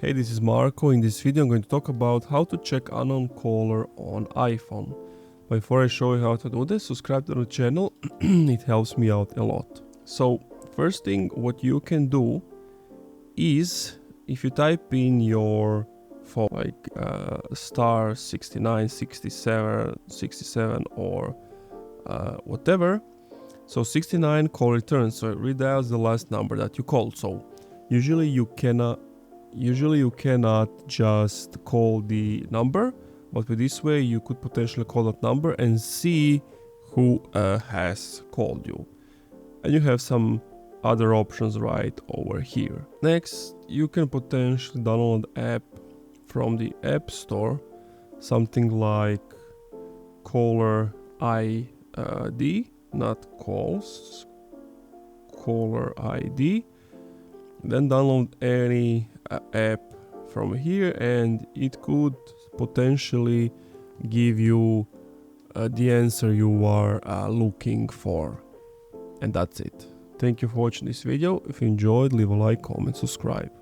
Hey, this is Marco. In this video I'm going to talk about how to check unknown caller on iPhone. Before I show you how to do this, subscribe to the channel, it helps me out a lot. So first thing what you can do is, if you type in your phone like star 69, 67, 67 or whatever, so 69 call returns, so it redials the last number that you called. So usually you cannot just call the number, but with this way you could potentially call that number and see who has called you. And you have some other options right over here. Next, you can potentially download an app from the App Store, something like Caller ID, not calls, Caller ID. Then download any app from here and it could potentially give you the answer you are looking for. And that's it. Thank you for watching this video. If you enjoyed, leave a like, comment, subscribe.